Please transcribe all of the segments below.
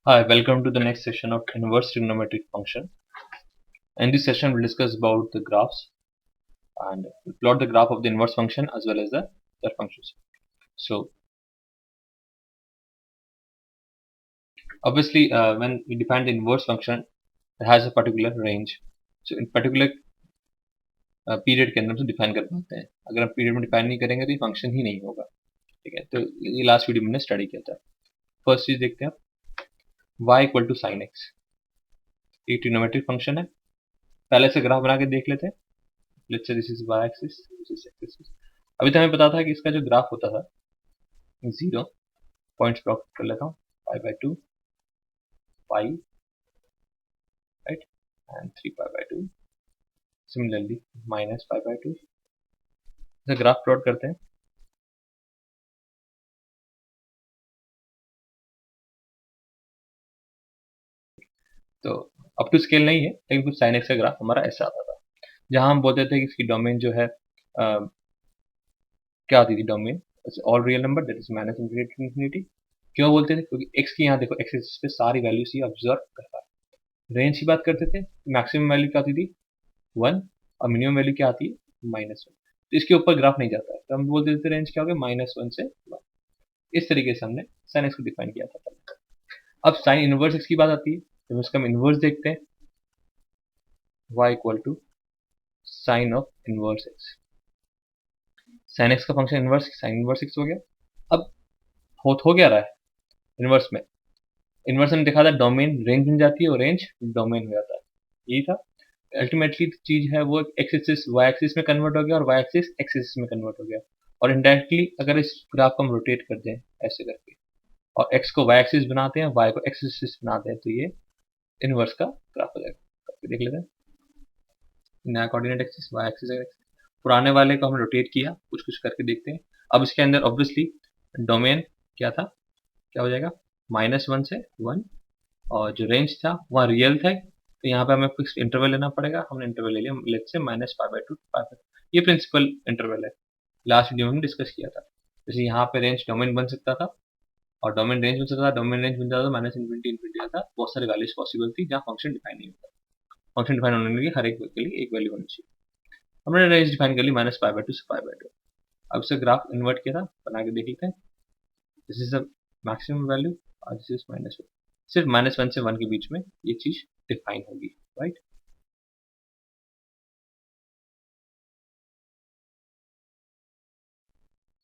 Hi, welcome to the next session of inverse trigonometric function. In this session, we'll discuss about the graphs and we'll plot the graph of the inverse function as well as their functions. So, obviously, when we define the inverse function, it has a particular range. So, in particular period के अंदर हम define कर पाते हैं. अगर हम period में define नहीं करेंगे तो ये फंक्शन ही नहीं होगा. ठीक है, तो ये लास्ट वीडियो में मैंने स्टडी किया था. फर्स्ट चीज देखते हैं y equal to sine X. ये ट्रिग्नोमेट्रिक फंक्शन है. पहले से ग्राफ बना के देख लेते हैं. Let's say this is y axis, this is x axis. अभी तो हमें पता था कि इसका जो ग्राफ होता था 0 पॉइंट्स प्लॉट कर लेता हूँ. Pi by 2 pi right and 3 pi by 2. Similarly minus pi by 2. इसे ग्राफ प्लॉट करते हैं. तो अप टू स्केल नहीं है, लेकिन कुछ साइन एक्स का ग्राफ हमारा ऐसा आता था, जहां हम बोलते थे कि इसकी डोमेन जो है क्या आती थी domain all real number that is minus infinity to infinity. क्यों बोलते थे? क्योंकि एक्स की यहाँ देखो एक्स एक्सिस पे सारी वैल्यूज ही ऑब्जर्व करता है. रेंज की बात करते थे, मैक्सिमम वैल्यू क्या आती थी 1 और मिनिमम वैल्यू क्या आती है -1. तो इसके ऊपर ग्राफ नहीं जाता है, तो हम बोल देते रेंज क्या हो गया -1 से 1. इस तरीके से हमने साइन एक्स को डिफाइन किया था. अब साइन इनवर्स एक्स की बात आती है, तो इसका हम इनवर्स देखते हैं. y equal to sine of inverse X. Sine X का function inverse sine inverse X हो गया. अब हो क्या रहा है इनवर्स में? इनवर्स में देखा था डोमेन रेंज में जाती है और रेंज डोमेन हो जाता है. यही था अल्टीमेटली चीज है. वो एक्स एक्सिस वाई एक्सिस में कन्वर्ट हो गया और वाई एक्सिस एक्स एक्सिस में कन्वर्ट हो गया. और इनडायरेक्टली अगर इस ग्राफ को हम रोटेट कर दें ऐसे करके और एक्स को वाई एक्सिस बनाते हैं, वाई को एक्स एक्सिस बनाते हैं, तो ये इनवर्स का ग्राफ हो जाएगा. देख लेते हैं. नया coordinate axis Y axis X. पुराने वाले को हमने रोटेट किया, कुछ कुछ करके देखते हैं. अब इसके अंदर ऑब्वियसली डोमेन क्या था, क्या हो जाएगा -1 से 1. और जो रेंज था वहाँ रियल था, तो यहाँ पे हमें फिक्स इंटरवल लेना पड़ेगा. हमने इंटरवल ले लिया लेट्स से -π/2 π/2. ये प्रिंसिपल इंटरवल है, लास्ट वीडियो में डिस्कस किया था. जैसे यहाँ पे रेंज डोमेन बन सकता था और डोमेन रेंज बन सकता था. डोमेन रेंज बन जाता था माइनस इन्फिनिटी इन्फिनिटी आता. बहुत सारे वैल्यूज पॉसिबल थी जहाँ फंक्शन डिफाइन नहीं होता. फंक्शन डिफाइन होने के लिए हर एक के लिए एक वैल्यू होनी चाहिए. हमने रेंज डिफाइन कर ली -π/2 से π/2. अब इसे ग्राफ इन्वर्ट किया था, बना के देख लेते हैं. This is the maximum value और दिस इज -1. सिर्फ -1 से 1 के बीच में ये चीज डिफाइन होगी, right.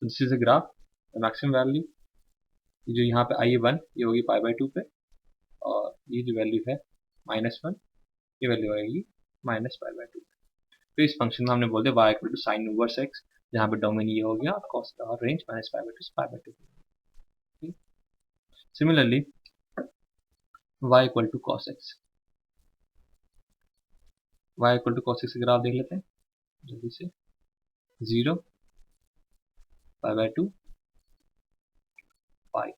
This is a graph maximum value. जो यहाँ पे आई 1 ये होगी π/2 पे, और ये जो वैल्यू है -1 ये वैल्यू आएगी -π/2. तो इस फंक्शन में हमने बोल दिया y equal to sine inverse X, जहाँ पे डोमेन ये हो गया और कॉस और रेंज -π/2 से π/2. Similarly y equal to cos X. y equal to cos X graph देख लेते हैं जल्दी से. 0 π/2 पाई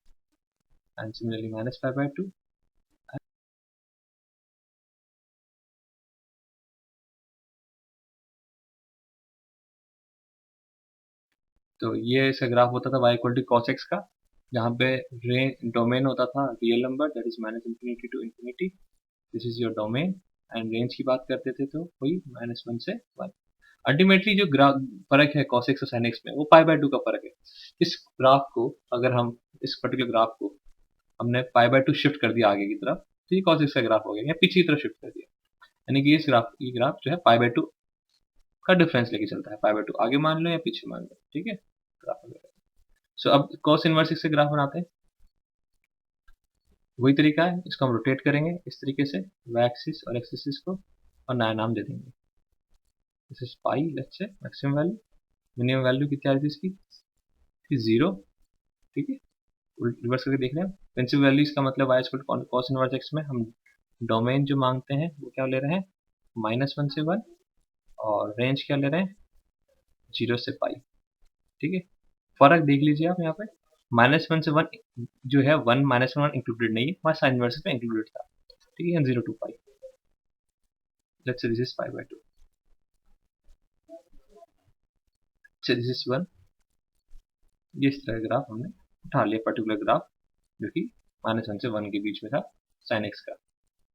एंड सिमिलरली -π/2. तो ये इसका ग्राफ होता था y equal to cos X का, जहाँ पे डोमेन होता था real number that is -minus infinity to infinity. This is your domain. And range की बात करते थे तो वही -1 से 1. अल्टीमेटली जो ग्राफ फर्क है cos x और sin x में, वो π/2 का फर्क है. इस ग्राफ को अगर हम इस पर्टिकुलर ग्राफ को हमने π/2 शिफ्ट कर दिया आगे की तरफ, तो ये cos x का ग्राफ हो गया, या पीछे की तरफ शिफ्ट कर दिया. यानी कि ये ग्राफ जो है π/2 का डिफरेंस लेके चलता है. π/2 आगे मान लो या पीछे मान लो, ठीक है. ग्राफ वगैरह. सो अब cos इनवर्स x से ग्राफ बनाते हैं. वही तरीका है, इसको हम रोटेट करेंगे इस तरीके से y एक्सिस और x एक्सिस को, और नया नाम दे देंगे. दिस इज पाई लेट्स से मैक्सिमम वैल्यू. मिनिमम वैल्यू कितनी आ रही थी इसकी 0. ठीक है, रिवर्स करके देख रहे हैं. प्रिंसिपल वैल्यू इसका मतलब y equal cos inverse x में हम डोमेन जो मांगते हैं वो क्या ले रहे हैं -1 से 1, और रेंज क्या ले रहे हैं 0 से पाई. ठीक है, फर्क देख लीजिए आप यहाँ पे. -1 से 1 जो है 1 -1 इंक्लूडेड नहीं है, हमारे साइन इनवर्स में इंक्लूडेड था. ठीक है, 0 to pi. Let's say this is π/2. This is 1. ये इस तरह ग्राफ हमने उठा लिया, पर्टिकुलर ग्राफ जो कि -1 से 1 के बीच में था sin x का,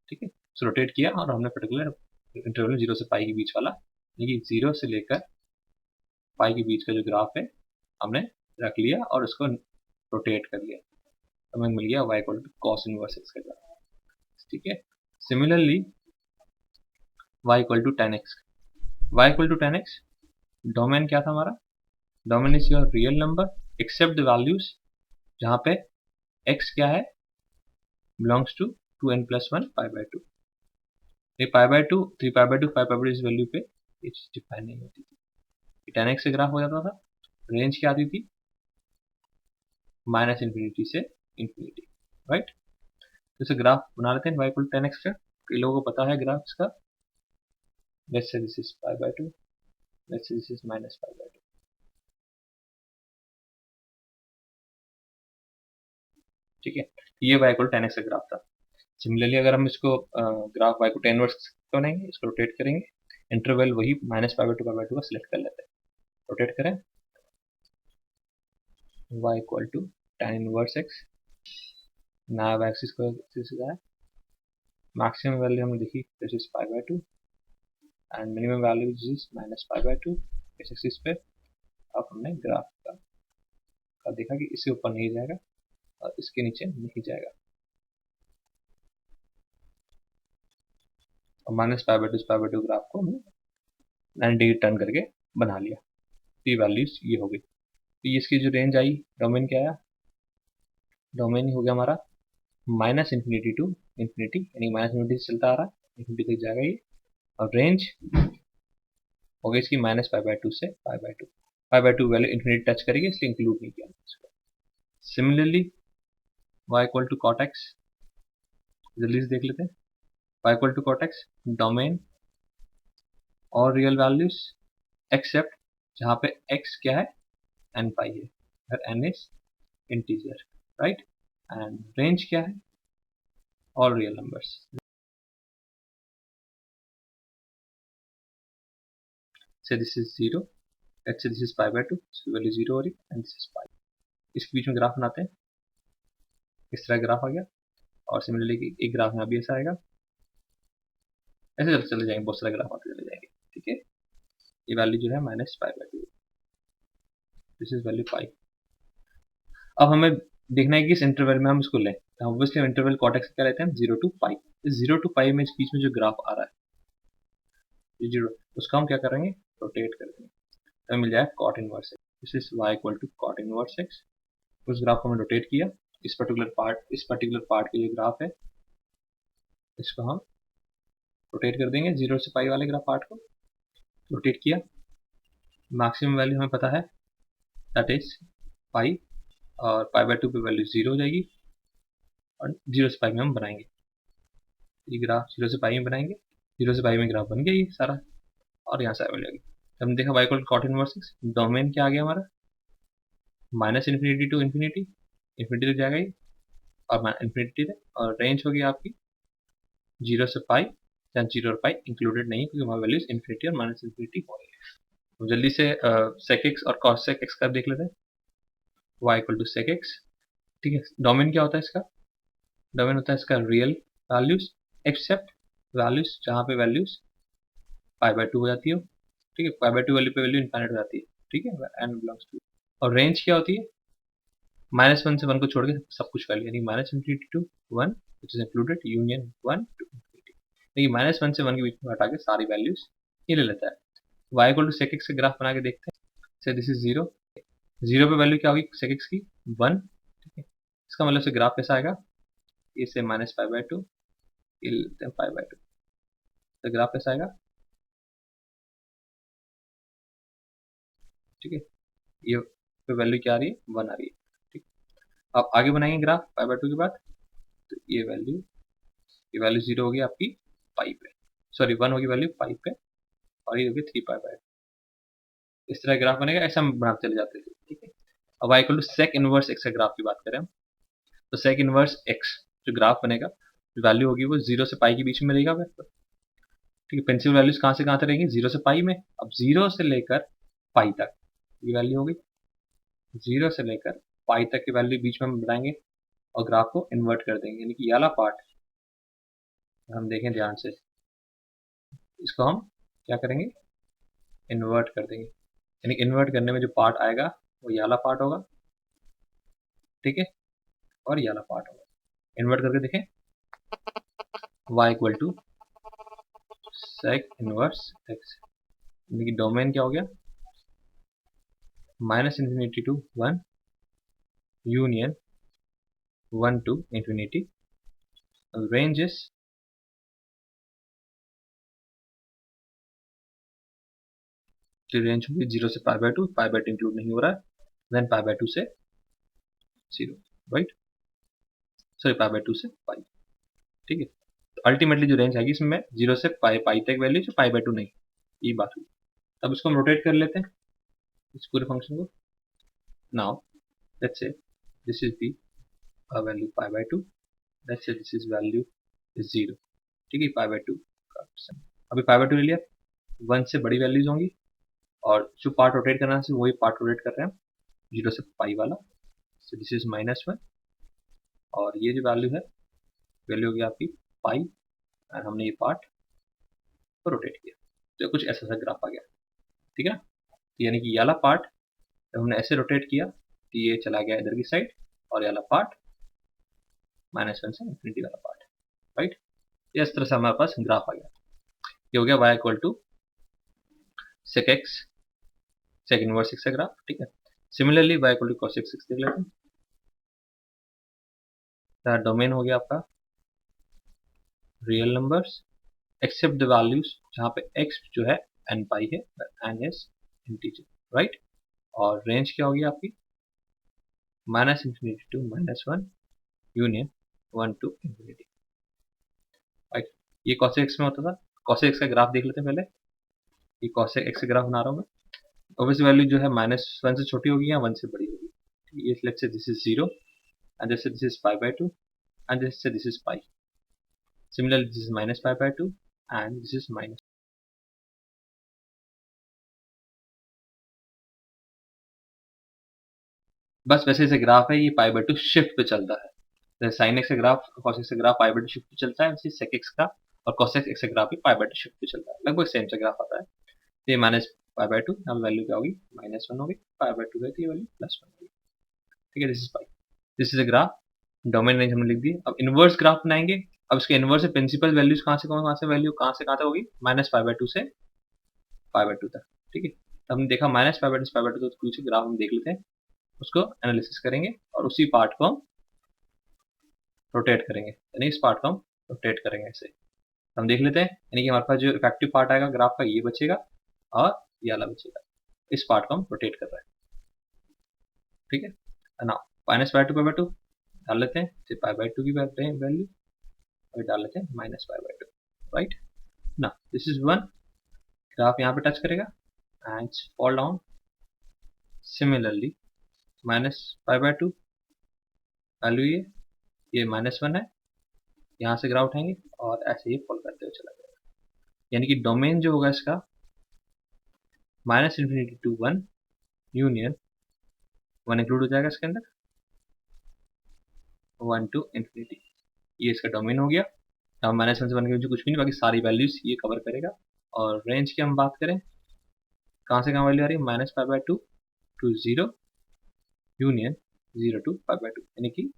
ठीक है। तो रोटेट किया और हमने पर्टिकुलर इंटरवल में 0 से पाई के बीच वाला, यानी 0 से लेकर पाई के बीच का जो ग्राफ है हमने रख लिया और उसको रोटेट कर लिया, तो हमें मिल गया y equal to cos inverse x का ग्राफ, ठीक है। Similarly y equal to tan x, y equal to tan x, domain क्या था हमारा, domain is your real number except the values जहाँ पे x क्या है, बिलोंग्स टू 2n+1 π/2, ये π/2 3π/2 5π/2 इस वैल्यू पे ये चीज डिफाइन नहीं होती थी, tan x से ग्राफ हो जाता था, रेंज क्या आती थी -∞ से इंफिनिटी, राइट। तो इसे ग्राफ बना लेते हैं y equal to tan x का, कई लोगों को पता है ग्राफ्स का, let's say this is π/2, let's say this is -π/2, ठीक है। ये y equal to tan x का ग्राफ था। सिमिलरली अगर हम इसको ग्राफ y को tan इनवर्स बनाएंगे, इसको रोटेट करेंगे, इंटरवल वही -π/2 का सिलेक्ट कर लेते हैं, रोटेट करें, y equal to tan inverse x, now axis को है, मैक्सिमम वैल्यू हमने देखी this is π/2 and minimum value this is -π/2 इस एक्सिस पे। अब हमने ग्राफ का देखा कि इससे ऊपर नहीं जाएगा और इसके नीचे नहीं जाएगा, और -π/2 ग्राफ को हमने 90 डिग्री टर्न करके बना लिया, पी वैल्यूज ये हो गई। तो ये इसकी जो रेंज आई, डोमेन क्या आया, डोमेन ही हो गया हमारा -∞ टू इंफिनिटी, यानी -∞ से चलता आ रहा है, इंफिनिटी तक जाएगा ये, और रेंज हो गई इसकी -π/2 से π/2, π/2 वैल्यू इंफिनिटी टच करेगी इसलिए इंक्लूड नहीं किया इसको। Similarly y equal to cot x, जल्दी से देख लेते हैं, y equal to cot x, domain और रियल वैल्यूज एक्सेप्ट जहाँ पे x क्या है n पाई है, अगर n is integer, right, and range क्या है, ऑल रियल नंबर्स। से this is 0, let's say this is π/2, इसकी वैल्यू 0 हो रही है एंड दिस इज पाई, इसके बीच में ग्राफ बनाते हैं, इस तरह ग्राफ आ गया, और सिमिलरली एक ग्राफ यहाँ भी ऐसा आएगा, ऐसे चले जाएंगे, बहुत सारे ग्राफ आते चले जाएंगे, ठीक है। ये वैल्यू जो है -π/2, दिस इज वैल्यू पाई। अब हमें देखना है कि इस इंटरवल में हम इसको लें, तो ऑब्वियसली इंटरवल cot x क्या लेते हैं, 0 टू पाई, इस 0 टू पाई में इस बीच में जो ग्राफ आ रहा है 0, उसका हम क्या करेंगे, रोटेट कर देंगे, तो मिल जाएगा cot inverse x, this is y equal to cot inverse x। उस ग्राफ को हमने रोटेट किया, इस पर्टिकुलर पार्ट के जो ग्राफ है इसको हम रोटेट कर देंगे, 0 से पाई वाले ग्राफ पार्ट को रोटेट किया, मैक्सिमम वैल्यू हमें पता है दैट इज पाई, और π/2 पे वैल्यू 0 हो जाएगी, और 0 से पाई में हम बनाएंगे ये ग्राफ, 0 से पाई में बनाएंगे, 0 से पाई में ग्राफ बन गया ये सारा, और यहाँ से वैल्यू आ गई। तो हमने देखा y equal cot inverse x, domain क्या आ गया हमारा -∞ टू इंफिनिटी, इंफिनिटी तक जाएगा ये, और इंफिनिटी तक, और रेंज होगी आपकी 0 से पाई, जहाँ 0 और पाई इंक्लूडेड नहीं है क्योंकि हमारी वैल्यूज इंफिनिटी और -∞ हो रही है। तो जल्दी से sec x और cos sec x का देख लेते हैं, y equal to sec x, ठीक है। डोमेन क्या होता है इसका, डोमेन होता है इसका रियल वैल्यूज एक्सेप्ट वैल्यूज जहाँ पे वैल्यूज π/2 हो जाती है, ठीक है, π/2 वैल्यू पे वैल्यू इनफाइनाइट हो जाती है, ठीक है, n बिलोंग्स टू, और रेंज क्या होती है -1 से 1 को छोड़ के सब कुछ वैल्यू, यानी -∞ to 1 which is included union 1 to infinity, देखिए -1 से 1 के बीच में हटा के सारी वैल्यूज ये ले लेता है। y equal to sec x का ग्राफ बना के देखते हैं, से दिस इज 0, 0 पे वैल्यू क्या होगी sec x की 1, ठीक है, इसका मतलब से ग्राफ कैसा आएगा, इसे -π/2 ये लेते हैं π/2, तो ग्राफ कैसा आएगा, ठीक है, ये पे वैल्यू क्या आ रही है 1 आ रही है, ठीक। अब आगे बनाएंगे ग्राफ π/2 के बाद, तो ये वैल्यू 0 होगी आपकी पाई पे, सॉरी 1 होगी वैल्यू पाई पे, और ये होगी 3π/2, इस तरह ग्राफ बनेगा, ऐसा हम बनाते चले जाते थे, ठीक है। अब y equal to sec inverse x का ग्राफ की बात करें हम, तो sec इनवर्स x जो ग्राफ बनेगा, जो वैल्यू होगी वो 0 से पाई के बीच में रहेगा, ठीक है। प्रिंसिपल वैल्यूज कहाँ से कहाँ तक रहेंगी, 0 से पाई में, अब 0 से लेकर पाई तक ये वैल्यू होगी, 0 से लेकर पाई तक की वैल्यू बीच में हम बनाएंगे, और ग्राफ को इन्वर्ट कर देंगे, यानी कि ये वाला पार्ट हम देखें ध्यान से, इसको हम क्या करेंगे, इन्वर्ट कर देंगे। यानी इन्वर्ट करने में जो पार्ट आएगा वो ये वाला पार्ट होगा, ठीक है, और ये वाला पार्ट होगा। इन्वर्ट करके देखें, y equal to sec inverse x, यानी कि डोमेन क्या हो गया, -∞ to 1 union 1 to infinity, range is range होगी 0 से π/2, π/2 इंक्लूड नहीं हो रहा है, देन π/2 से 0, राइट, सॉरी π/2 से पाई, ठीक है। तो अल्टीमेटली जो रेंज आएगी इसमें 0 से पाई तक वैल्यू, जो π/2 नहीं, ये बात हुई। अब इसको हम रोटेट कर लेते हैं इस पूरे फंक्शन को। Now let's say this is the value π/2, let's say this is value is 0, ठीक है, π/2 का percent। अभी π/2 ले लिया, 1 से बड़ी वैल्यूज होंगी, और जो पार्ट रोटेट करना है वही पार्ट रोटेट कर रहे हैं 0 से पाई वाला, सो दिस इज -1, और ये जो वैल्यू है वैल्यू होगी आपकी पाई, और हमने ये पार्ट को रोटेट किया, तो कुछ ऐसा सा ग्राफ आ गया, ठीक है ना। तो यानी कि ये वाला पार्ट जब हमने ऐसे रोटेट किया कि ये चला गया इधर की साइड, और ये वाला पार्ट -1 से इन्फिनिटी वाला पार्ट, राइट। इस तरह से हमारे पास ग्राफ आ गया। ये हो गया y equal to sec X, sec inverse X का ग्राफ, ठीक है। Similarly y equal to cos x देख लेते हैं। डोमेन हो गया आपका real numbers except the values जहाँ पे x जो है n पाई है, n इज इंटीजर, राइट। और रेंज क्या होगी आपकी, -∞ to -1 union 1 to infinity, right. ये cos x में होता था। cos x का ग्राफ देख लेते हैं पहले। ये cos x का ग्राफ बना रहा हूँ मैं। ऑब्वियस वैल्यू जो है -1 से छोटी होगी या 1 से बड़ी होगी। ये let's say this is 0, and let's say this is π/2, and let's say this is pi. Similarly, this is -π/2, and this is minus. बस वैसे ऐसे ग्राफ है, ये π/2 शिफ्ट पे चलता है। जैसे साइन एक्स का ग्राफ, cos x का ग्राफ π/2 शिफ्ट पे चलता है, वैसे sec x का और cos x का ग्राफ भी π/2 शिफ्ट पे चलता है। लगभग सेम सा ग्राफ आता है। ये -π/2, यहाँ वैल्यू क्या होगी, -1 होगी, π/2 है तो ये वैल्यू +1 होगी, ठीक है। This is pi, this is a graph, domain range हमने लिख दी। अब इनवर्स ग्राफ बनाएंगे। अब इसके इनवर्स से प्रिंसिपल वैल्यूज कहाँ से वैल्यू कहाँ से कहाँ तक होगी, -π/2 से π/2 तक, ठीक है। तो हमने देखा -π/2 से π/2 तक कुछ ग्राफ हम देख लेते हैं, उसको एनालिसिस करेंगे और उसी पार्ट को हम रोटेट करेंगे, यानी इस पार्ट को हम रोटेट करेंगे ऐसे। हम देख लेते हैं, यानी कि हमारे पास जो इफेक्टिव पार्ट आएगा ग्राफ का ये बचेगा और ये वाला बचेगा। इस पार्ट को हम रोटेट कर रहे हैं, ठीक है ना। -π/2 π/2 डाल लेते हैं, π/2 की वैल्यू और डाल लेते हैं -π/2, राइट ना। दिस इज 1, ग्राफ यहाँ पे टच करेगा and fall down. Similarly -π/2 value ये -1 है, यहाँ से ग्राफ उठाएंगे और ऐसे ही फॉल करते हुए चला जाएगा। यानी कि डोमेन जो होगा इसका -∞ to 1 यूनियन 1 इंक्लूड हो जाएगा इसके अंदर, 1 to infinity, ये इसका डोमेन हो गया। अब -1 से 1 के बीच कुछ भी नहीं, बाकी सारी वैल्यूज ये कवर करेगा। और रेंज की हम बात करें, कहाँ से कहाँ वैल्यू आ रही है, -π/2 to 0 यूनियन 0 to π/2, यानी कि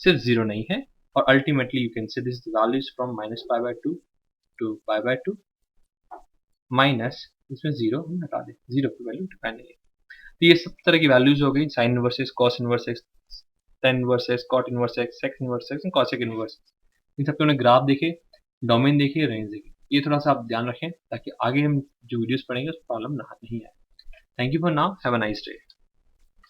सिर्फ 0 नहीं है। और ultimately you can say this values from -π/2 to π/2 minus इसमें 0 हम हटा दें, 0 की वैल्यू डिपेंड नहीं है। तो ये सब तरह की वैल्यूज हो गई, sine inverses, cos inverses, tan inverses, cot inverses, sec inverses, cosec inverse. इन सब के उन्हें ग्राफ देखे, डोमेन देखिए, रेंज देखिए। ये थोड़ा सा आप ध्यान रखें ताकि आगे हम जो वीडियोस पढ़ेंगे उस प्रॉब्लम नहीं आए। Thank you for now, have a nice day.